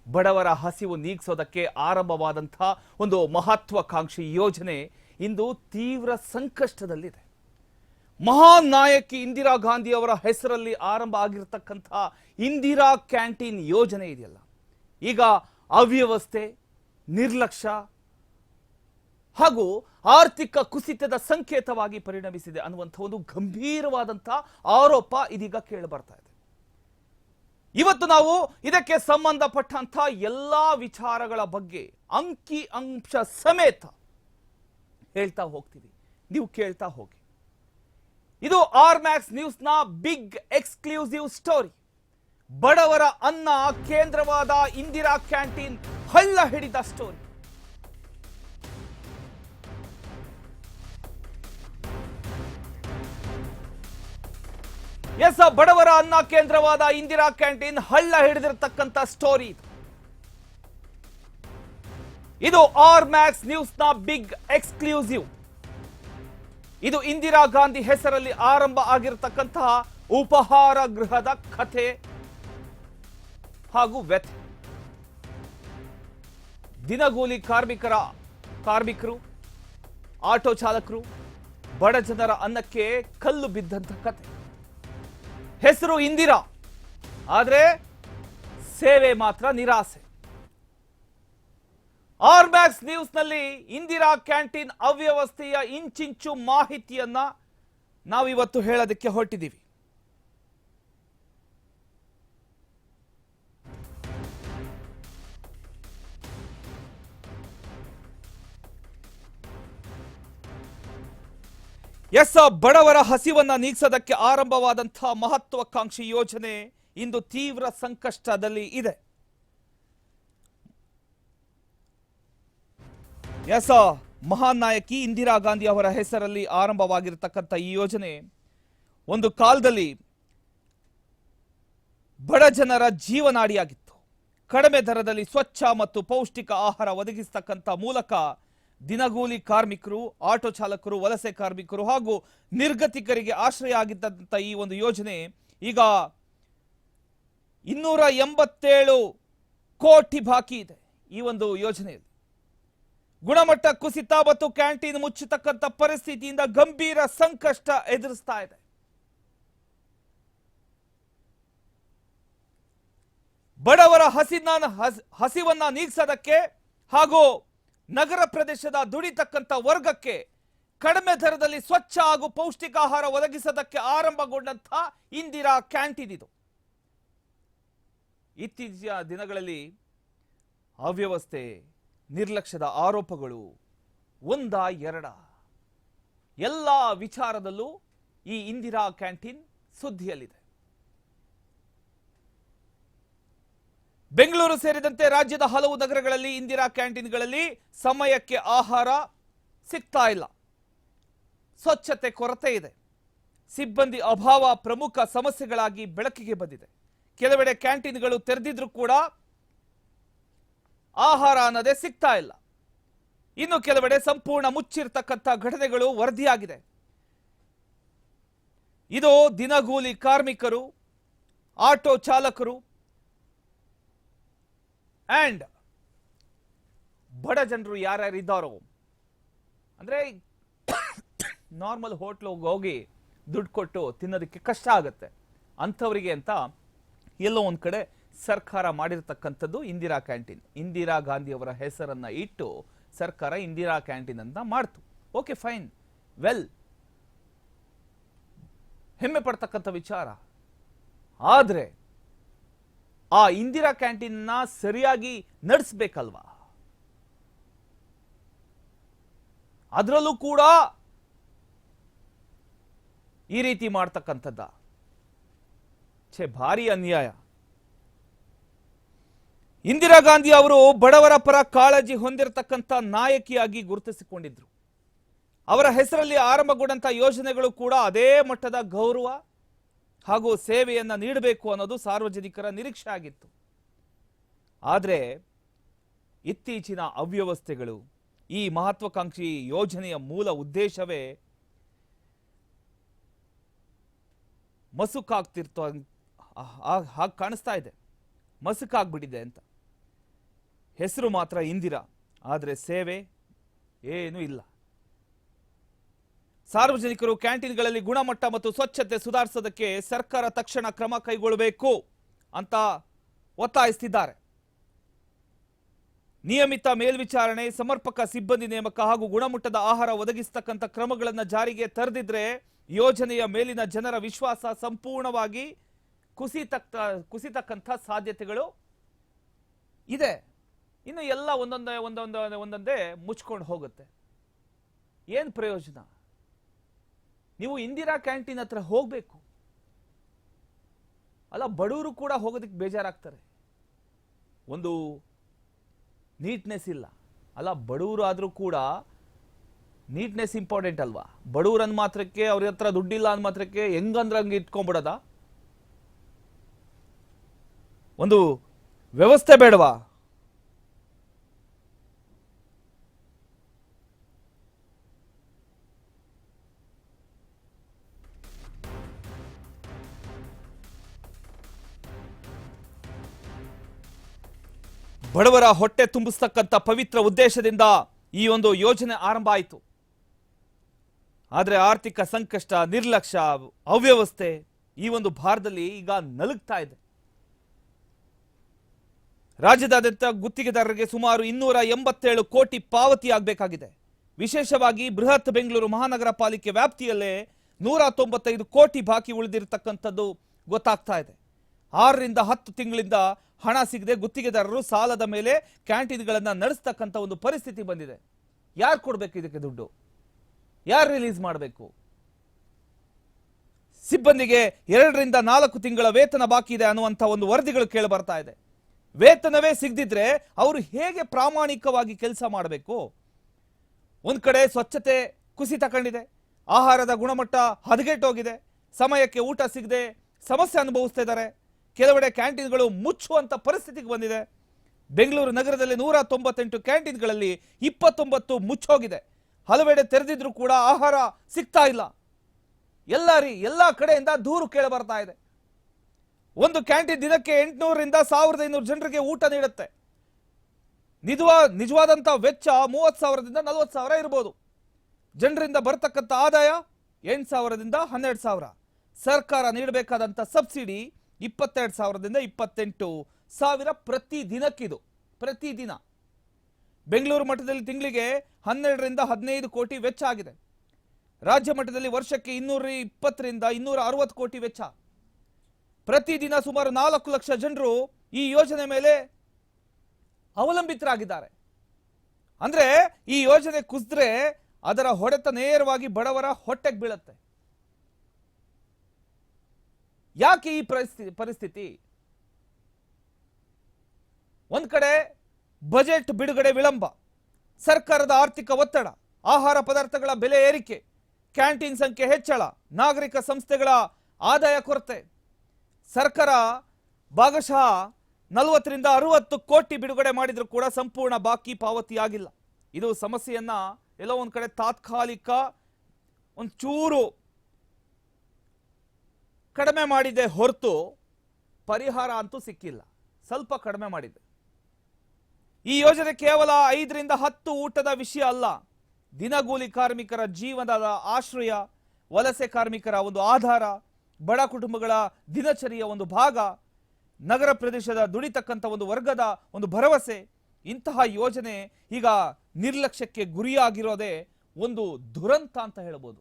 ಬಡವರ ಹಸಿವು ನೀಗಿಸೋದಕ್ಕೆ ಆರಂಭವಾದಂತಹ ಒಂದು ಮಹತ್ವಾಕಾಂಕ್ಷಿ ಯೋಜನೆ ಇಂದು ತೀವ್ರ ಸಂಕಷ್ಟದಲ್ಲಿದೆ. ಮಹಾನ್ ನಾಯಕಿ ಇಂದಿರಾ ಗಾಂಧಿ ಅವರ ಹೆಸರಲ್ಲಿ ಆರಂಭ ಆಗಿರತಕ್ಕಂತಹ ಇಂದಿರಾ ಕ್ಯಾಂಟೀನ್ ಯೋಜನೆ ಇದೆಯಲ್ಲ, ಈಗ ಅವ್ಯವಸ್ಥೆ, ನಿರ್ಲಕ್ಷ್ಯ ಹಾಗೂ ಆರ್ಥಿಕ ಕುಸಿತದ ಸಂಕೇತವಾಗಿ ಪರಿಣಮಿಸಿದೆ ಅನ್ನುವಂಥ ಒಂದು ಗಂಭೀರವಾದಂತಹ ಆರೋಪ ಇದೀಗ ಕೇಳಿ ಬರ್ತಾ ಇದೆ. ಇವತ್ತು ನಾವು ಇದಕ್ಕೆ ಸಂಬಂಧಪಟ್ಟಂತ ಎಲ್ಲಾ ವಿಚಾರಗಳ ಬಗ್ಗೆ ಅಂಕಿ ಅಂಶ ಸಮೇತ ಹೇಳ್ತಾ ಹೋಗ್ತೀವಿ, ನೀವು ಕೇಳ್ತಾ ಹೋಗಿ. ಇದು ಆರ್ ಮ್ಯಾಕ್ಸ್ ನ್ಯೂಸ್ ನ ಬಿಗ್ ಎಕ್ಸ್ಕ್ಲೂಸಿವ್ ಸ್ಟೋರಿ. ಬಡವರ ಅನ್ನ ಕೇಂದ್ರವಾದ ಇಂದಿರಾ ಕ್ಯಾಂಟೀನ್ ಹಳ್ಳ ಹಿಡಿದ ಸ್ಟೋರಿ. ಎಸ್, ಬಡವರ ಅನ್ನ ಕೇಂದ್ರವಾದ ಇಂದಿರಾ ಕ್ಯಾಂಟೀನ್ ಹಳ್ಳ ಹಿಡಿದಿರತಕ್ಕಂತ ಸ್ಟೋರಿ ಇದು ಆರ್ ಮ್ಯಾಕ್ಸ್ ನ್ಯೂಸ್ ನ ಬಿಗ್ ಎಕ್ಸ್ಕ್ಲೂಸಿವ್. ಇದು ಇಂದಿರಾ ಗಾಂಧಿ ಹೆಸರಲ್ಲಿ ಆರಂಭ ಆಗಿರತಕ್ಕಂತಹ ಉಪಹಾರ ಗೃಹದ ಕಥೆ ಹಾಗೂ ವ್ಯಥೆ. ದಿನಗೂಲಿ ಕಾರ್ಮಿಕರು, ಆಟೋ ಚಾಲಕರು, ಬಡ ಜನರ ಅನ್ನಕ್ಕೆ ಕಲ್ಲು ಬಿದ್ದಂತ ಕಥೆ. ಹೆಸರು ಇಂದಿರಾ, ಆದ್ರೆ ಸೇವೆ ಮಾತ್ರ ನಿರಾಸೆ. ಆರ್ ಮ್ಯಾಕ್ಸ್ ನ್ಯೂಸ್ ನಲ್ಲಿ ಇಂದಿರಾ ಕ್ಯಾಂಟೀನ್ ಅವ್ಯವಸ್ಥೆಯ ಇಂಚಿಂಚು ಮಾಹಿತಿಯನ್ನ ನಾವಿವತ್ತು ಹೇಳೋದಕ್ಕೆ ಹೊರಟಿದ್ದೀವಿ. ಎಸ್, ಬಡವರ ಹಸಿವನ್ನ ನೀಗಿಸೋದಕ್ಕೆ ಆರಂಭವಾದಂತಹ ಮಹತ್ವಾಕಾಂಕ್ಷಿ ಯೋಜನೆ ಇಂದು ತೀವ್ರ ಸಂಕಷ್ಟದಲ್ಲಿ ಇದೆ. ಎಸ್, ಮಹಾನ್ ನಾಯಕಿ ಇಂದಿರಾ ಗಾಂಧಿ ಅವರ ಹೆಸರಲ್ಲಿ ಆರಂಭವಾಗಿರತಕ್ಕಂಥ ಈ ಯೋಜನೆ ಒಂದು ಕಾಲದಲ್ಲಿ ಬಡ ಜನರ ಜೀವನಾಡಿಯಾಗಿತ್ತು. ಕಡಿಮೆ ದರದಲ್ಲಿ ಸ್ವಚ್ಛ ಮತ್ತು ಪೌಷ್ಟಿಕ ಆಹಾರ ಒದಗಿಸತಕ್ಕಂಥ ಮೂಲಕ ದಿನಗೂಲಿ ಕಾರ್ಮಿಕರು, ಆಟೋ ಚಾಲಕರು, ವಲಸೆ ಕಾರ್ಮಿಕರು ಹಾಗೂ ನಿರ್ಗತಿಕರಿಗೆ ಆಶ್ರಯ ಆಗಿದ್ದಂಥ ಈ ಒಂದು ಯೋಜನೆ ಈಗ 287 ಕೋಟಿ ಬಾಕಿ ಇದೆ. ಈ ಒಂದು ಯೋಜನೆಯಲ್ಲಿ ಗುಣಮಟ್ಟ ಕುಸಿತ ಮತ್ತು ಕ್ಯಾಂಟೀನ್ ಮುಚ್ಚತಕ್ಕಂಥ ಪರಿಸ್ಥಿತಿಯಿಂದ ಗಂಭೀರ ಸಂಕಷ್ಟ ಎದುರಿಸ್ತಾ ಇದೆ. ಬಡವರ ಹಸಿವನ್ನ ನೀಗಿಸೋದಕ್ಕೆ ಹಾಗೂ ನಗರ ಪ್ರದೇಶದ ದುಡಿತಕ್ಕಂಥ ವರ್ಗಕ್ಕೆ ಕಡಿಮೆ ದರದಲ್ಲಿ ಸ್ವಚ್ಛ ಹಾಗೂ ಪೌಷ್ಟಿಕ ಆಹಾರ ಒದಗಿಸೋದಕ್ಕೆ ಆರಂಭಗೊಂಡಂತಹ ಇಂದಿರಾ ಕ್ಯಾಂಟೀನ್ ಇದು. ಇತ್ತೀಚಿನ ದಿನಗಳಲ್ಲಿ ಅವ್ಯವಸ್ಥೆ, ನಿರ್ಲಕ್ಷ್ಯದ ಆರೋಪಗಳು ಒಂದ ಎರಡ ಎಲ್ಲ ವಿಚಾರದಲ್ಲೂ ಈ ಇಂದಿರಾ ಕ್ಯಾಂಟೀನ್ ಸುದ್ದಿಯಲ್ಲಿದೆ. ಬೆಂಗಳೂರು ಸೇರಿದಂತೆ ರಾಜ್ಯದ ಹಲವು ನಗರಗಳಲ್ಲಿ ಇಂದಿರಾ ಕ್ಯಾಂಟೀನ್ಗಳಲ್ಲಿ ಸಮಯಕ್ಕೆ ಆಹಾರ ಸಿಗ್ತಾ ಇಲ್ಲ. ಸ್ವಚ್ಛತೆ ಕೊರತೆ ಇದೆ. ಸಿಬ್ಬಂದಿ ಅಭಾವ ಪ್ರಮುಖ ಸಮಸ್ಯೆಗಳಾಗಿ ಬೆಳಕಿಗೆ ಬಂದಿದೆ. ಕೆಲವೆಡೆ ಕ್ಯಾಂಟೀನ್ಗಳು ತೆರೆದಿದ್ರೂ ಕೂಡ ಆಹಾರ ಅನ್ನೋದೇ ಸಿಗ್ತಾ ಇಲ್ಲ. ಇನ್ನು ಕೆಲವೆಡೆ ಸಂಪೂರ್ಣ ಮುಚ್ಚಿರ್ತಕ್ಕಂಥ ಘಟನೆಗಳು ವರದಿಯಾಗಿದೆ. ಇದು ದಿನಗೂಲಿ ಕಾರ್ಮಿಕರು, ಆಟೋ ಚಾಲಕರು ಅಂಡ್ ಬಡ ಜನರು ಯಾರ್ಯಾರಿದ್ದಾರೋ, ಅಂದ್ರೆ ನಾರ್ಮಲ್ ಹೋಟ್ಲಿಗೆ ಹೋಗಿ ದುಡ್ಡು ಕೊಟ್ಟು ತಿನ್ನೋದಕ್ಕೆ ಕಷ್ಟ ಆಗುತ್ತೆ ಅಂಥವರಿಗೆ ಅಂತ ಎಲ್ಲೋ ಒಂದು ಕಡೆ ಸರ್ಕಾರ ಮಾಡಿರ್ತಕ್ಕಂಥದ್ದು ಇಂದಿರಾ ಕ್ಯಾಂಟೀನ್. ಇಂದಿರಾ ಗಾಂಧಿ ಅವರ ಹೆಸರನ್ನ ಇಟ್ಟು ಸರ್ಕಾರ ಇಂದಿರಾ ಕ್ಯಾಂಟೀನ್ ಅಂತ ಮಾಡ್ತು. ಓಕೆ, ಫೈನ್, ವೆಲ್, ಹೆಮ್ಮೆ ಪಡ್ತಕ್ಕಂಥ ವಿಚಾರ. ಆದ್ರೆ ಆ ಇಂದಿರಾ ಕ್ಯಾಂಟೀನ್ ಸರಿಯಾಗಿ ನಡೆಸಬೇಕಲ್ವಾ? ಅದರಲ್ಲೂ ಕೂಡ ಈ ರೀತಿ ಮಾಡ್ತಕ್ಕಂಥದ್ದ ಭಾರಿ ಅನ್ಯಾಯ. ಇಂದಿರಾ ಗಾಂಧಿ ಅವರು ಬಡವರ ಪರ ಕಾಳಜಿ ಹೊಂದಿರತಕ್ಕಂಥ ನಾಯಕಿಯಾಗಿ ಗುರುತಿಸಿಕೊಂಡಿದ್ರು. ಅವರ ಹೆಸರಲ್ಲಿ ಆರಂಭಗೊಂಡಂಥ ಯೋಜನೆಗಳು ಕೂಡ ಅದೇ ಮಟ್ಟದ ಗೌರವ ಹಾಗೂ ಸೇವೆಯನ್ನ ನೀಡಬೇಕು ಅನ್ನೋದು ಸಾರ್ವಜನಿಕರ ನಿರೀಕ್ಷೆ ಆಗಿತ್ತು. ಆದರೆ ಇತ್ತೀಚಿನ ಅವ್ಯವಸ್ಥೆಗಳು, ಈ ಮಹತ್ವಾಕಾಂಕ್ಷಿ ಯೋಜನೆಯ ಮೂಲ ಉದ್ದೇಶವೇ ಮಸುಕಾಗ್ತಿರ್ತ ಹಾಗೆ ಕಾಣಿಸ್ತಾ ಇದೆ, ಮಸುಕಾಗ್ಬಿಟ್ಟಿದೆ ಅಂತ. ಹೆಸರು ಮಾತ್ರ ಇಂದಿರಾ, ಆದರೆ ಸೇವೆ ಏನೂ ಇಲ್ಲ. ಸಾರ್ವಜನಿಕರು ಕ್ಯಾಂಟೀನ್ಗಳಲ್ಲಿ ಗುಣಮಟ್ಟ ಮತ್ತು ಸ್ವಚ್ಛತೆ ಸುಧಾರಿಸೋದಕ್ಕೆ ಸರ್ಕಾರ ತಕ್ಷಣ ಕ್ರಮ ಕೈಗೊಳ್ಳಬೇಕು ಅಂತ ಒತ್ತಾಯಿಸುತ್ತಿದ್ದಾರೆ. ನಿಯಮಿತ ಮೇಲ್ವಿಚಾರಣೆ, ಸಮರ್ಪಕ ಸಿಬ್ಬಂದಿ ನೇಮಕ ಹಾಗೂ ಗುಣಮಟ್ಟದ ಆಹಾರ ಒದಗಿಸತಕ್ಕಂಥ ಕ್ರಮಗಳನ್ನು ಜಾರಿಗೆ ತರದಿದ್ರೆ ಯೋಜನೆಯ ಮೇಲಿನ ಜನರ ವಿಶ್ವಾಸ ಸಂಪೂರ್ಣವಾಗಿ ಕುಸಿತಕ್ಕಂಥ ಸಾಧ್ಯತೆಗಳು ಇದೆ. ಇನ್ನು ಎಲ್ಲ ಒಂದೊಂದೇ ಮುಚ್ಕೊಂಡು ಹೋಗುತ್ತೆ. ಏನು ಪ್ರಯೋಜನ? ನೀವು ಇಂದಿರಾ ಕ್ಯಾಂಟೀನ್ ಹತ್ರ ಹೋಗಬೇಕು ಅಲ್ಲ, ಬಡವರು ಕೂಡ ಹೋಗೋದಕ್ಕೆ ಬೇಜಾರಾಗ್ತಾರೆ. ಒಂದು ನೀಟ್ನೆಸ್ ಇಲ್ಲ ಅಲ್ಲ, ಬಡವರು ಆದರೂ ಕೂಡ ನೀಟ್ನೆಸ್ ಇಂಪಾರ್ಟೆಂಟ್ ಅಲ್ವಾ? ಬಡವರು ಅಂದ ಮಾತ್ರಕ್ಕೆ ಅವ್ರ ಹತ್ರ ದುಡ್ಡಿಲ್ಲ ಅಂದ ಮಾತ್ರಕ್ಕೆ ಹೆಂಗಂದ್ರೆ ಹಂಗೆ ಇಟ್ಕೊಂಡ್ಬಿಡೋದ? ಒಂದು ವ್ಯವಸ್ಥೆ ಬೇಡವಾ? ಬಡವರ ಹೊಟ್ಟೆ ತುಂಬಿಸ್ತಕ್ಕಂಥ ಪವಿತ್ರ ಉದ್ದೇಶದಿಂದ ಈ ಒಂದು ಯೋಜನೆ ಆರಂಭ ಆಯಿತು. ಆದರೆ ಆರ್ಥಿಕ ಸಂಕಷ್ಟ, ನಿರ್ಲಕ್ಷ್ಯ, ಅವ್ಯವಸ್ಥೆ ಈ ಒಂದು ಭಾರತದಲ್ಲಿ ಈಗ ನಲುಗ್ತಾ ಇದೆ. ರಾಜ್ಯದಾದ್ಯಂತ ಗುತ್ತಿಗೆದಾರರಿಗೆ ಸುಮಾರು 287 ಕೋಟಿ ಪಾವತಿಯಾಗಬೇಕಾಗಿದೆ. ವಿಶೇಷವಾಗಿ ಬೃಹತ್ ಬೆಂಗಳೂರು ಮಹಾನಗರ ಪಾಲಿಕೆ ವ್ಯಾಪ್ತಿಯಲ್ಲೇ 195 ಕೋಟಿ ಬಾಕಿ ಉಳಿದಿರತಕ್ಕಂಥದ್ದು ಗೊತ್ತಾಗ್ತಾ ಇದೆ. 6 ರಿಂದ 10 ತಿಂಗಳಿಂದ ಹಣ ಸಿಗದೆ ಗುತ್ತಿಗೆದಾರರು ಸಾಲದ ಮೇಲೆ ಕ್ಯಾಂಟೀನ್ಗಳನ್ನು ನಡೆಸ್ತಕ್ಕಂಥ ಒಂದು ಪರಿಸ್ಥಿತಿ ಬಂದಿದೆ. ಯಾರು ಕೊಡಬೇಕು ಇದಕ್ಕೆ ದುಡ್ಡು? ಯಾರು ರಿಲೀಸ್ ಮಾಡಬೇಕು? ಸಿಬ್ಬಂದಿಗೆ 2 ರಿಂದ 4 ತಿಂಗಳ ವೇತನ ಬಾಕಿ ಇದೆ ಅನ್ನುವಂಥ ಒಂದು ವರದಿಗಳು ಕೇಳಿ ಬರ್ತಾ ಇದೆ. ವೇತನವೇ ಸಿಗದಿದ್ರೆ ಅವರು ಹೇಗೆ ಪ್ರಾಮಾಣಿಕವಾಗಿ ಕೆಲಸ ಮಾಡಬೇಕು? ಒಂದ್ ಕಡೆ ಸ್ವಚ್ಛತೆ ಕುಸಿತ ಕಂಡಿದೆ, ಆಹಾರದ ಗುಣಮಟ್ಟ ಹದಗೆಟ್ಟೋಗಿದೆ, ಸಮಯಕ್ಕೆ ಊಟ ಸಿಗದೆ ಸಮಸ್ಯೆ ಅನುಭವಿಸ್ತಾ ಇದ್ದಾರೆ. ಕೆಲವೆಡೆ ಕ್ಯಾಂಟೀನ್ಗಳು ಮುಚ್ಚುವಂತ ಪರಿಸ್ಥಿತಿಗೆ ಬಂದಿದೆ. ಬೆಂಗಳೂರು ನಗರದಲ್ಲಿ 198 ಕ್ಯಾಂಟೀನ್ಗಳಲ್ಲಿ 29 ಮುಚ್ಚೋಗಿದೆ. ಹಲವೆಡೆ ತೆರೆದಿದ್ರು ಕೂಡ ಆಹಾರ ಸಿಗ್ತಾ ಇಲ್ಲ. ಎಲ್ಲ ಕಡೆಯಿಂದ ದೂರು ಕೇಳಿ ಬರ್ತಾ ಇದೆ. ಒಂದು ಕ್ಯಾಂಟೀನ್ ದಿನಕ್ಕೆ 800 ರಿಂದ 1500 ಜನರಿಗೆ ಊಟ ನೀಡುತ್ತೆ. ನಿಜವಾದಂತ ವೆಚ್ಚ 30,000 ದಿಂದ 40,000 ಇರಬಹುದು. ಜನರಿಂದ ಬರತಕ್ಕಂಥ ಆದಾಯ 8,000 ದಿಂದ 12,000. ಸರ್ಕಾರ ನೀಡಬೇಕಾದಂತ ಸಬ್ಸಿಡಿ 22,000 ದಿಂದ 28,000 ಪ್ರತಿ ದಿನಕ್ಕಿದು. ಪ್ರತಿದಿನ ಬೆಂಗಳೂರು ಮಟ್ಟದಲ್ಲಿ ತಿಂಗಳಿಗೆ 12 ರಿಂದ 15 ಕೋಟಿ ವೆಚ್ಚ ಆಗಿದೆ. ರಾಜ್ಯ ಮಟ್ಟದಲ್ಲಿ ವರ್ಷಕ್ಕೆ 220 ರಿಂದ 260 ಕೋಟಿ ವೆಚ್ಚ. ಪ್ರತಿದಿನ ಸುಮಾರು 4 ಲಕ್ಷ ಜನರು ಈ ಯೋಜನೆ ಮೇಲೆ ಅವಲಂಬಿತರಾಗಿದ್ದಾರೆ. ಅಂದ್ರೆ ಈ ಯೋಜನೆ ಕುಸಿದ್ರೆ ಅದರ ಹೊಡೆತ ನೇರವಾಗಿ ಬಡವರ ಹೊಟ್ಟೆಗೆ ಬೀಳುತ್ತೆ. ಯಾಕೆ ಈ ಪರಿಸ್ಥಿತಿ? ಒಂದ್ ಕಡೆ ಬಜೆಟ್ ಬಿಡುಗಡೆ ವಿಳಂಬ, ಸರ್ಕಾರದ ಆರ್ಥಿಕ ಒತ್ತಡ, ಆಹಾರ ಪದಾರ್ಥಗಳ ಬೆಲೆ ಏರಿಕೆ, ಕ್ಯಾಂಟೀನ್ ಸಂಖ್ಯೆ ಹೆಚ್ಚಳ, ನಾಗರಿಕ ಸಂಸ್ಥೆಗಳ ಆದಾಯ ಕೊರತೆ. ಸರ್ಕಾರ ಭಾಗಶಃ 40 ರಿಂದ 60 ಕೋಟಿ ಬಿಡುಗಡೆ ಮಾಡಿದ್ರು ಕೂಡ ಸಂಪೂರ್ಣ ಬಾಕಿ ಪಾವತಿಯಾಗಿಲ್ಲ. ಇದು ಸಮಸ್ಯೆಯನ್ನ ಎಲ್ಲೋ ಒಂದ್ ಕಡೆ ತಾತ್ಕಾಲಿಕ ಒಂಚೂರು ಕಡಿಮೆ ಮಾಡಿದೆ ಹೊರತು ಪರಿಹಾರ ಅಂತೂ ಸಿಕ್ಕಿಲ್ಲ. ಸ್ವಲ್ಪ ಕಡಿಮೆ ಮಾಡಿದೆ. ಈ ಯೋಜನೆ ಕೇವಲ 5 ರಿಂದ 10 ಊಟದ ವಿಷಯ ಅಲ್ಲ. ದಿನಗೂಲಿ ಕಾರ್ಮಿಕರ ಜೀವನದ ಆಶ್ರಯ, ವಲಸೆ ಕಾರ್ಮಿಕರ ಒಂದು ಆಧಾರ, ಬಡ ಕುಟುಂಬಗಳ ದಿನಚರಿಯ ಒಂದು ಭಾಗ, ನಗರ ಪ್ರದೇಶದ ದುಡಿತಕ್ಕಂಥ ಒಂದು ವರ್ಗದ ಒಂದು ಭರವಸೆ. ಇಂತಹ ಯೋಜನೆ ಈಗ ನಿರ್ಲಕ್ಷ್ಯಕ್ಕೆ ಗುರಿಯಾಗಿರೋದೇ ಒಂದು ದುರಂತ ಅಂತ ಹೇಳ್ಬೋದು.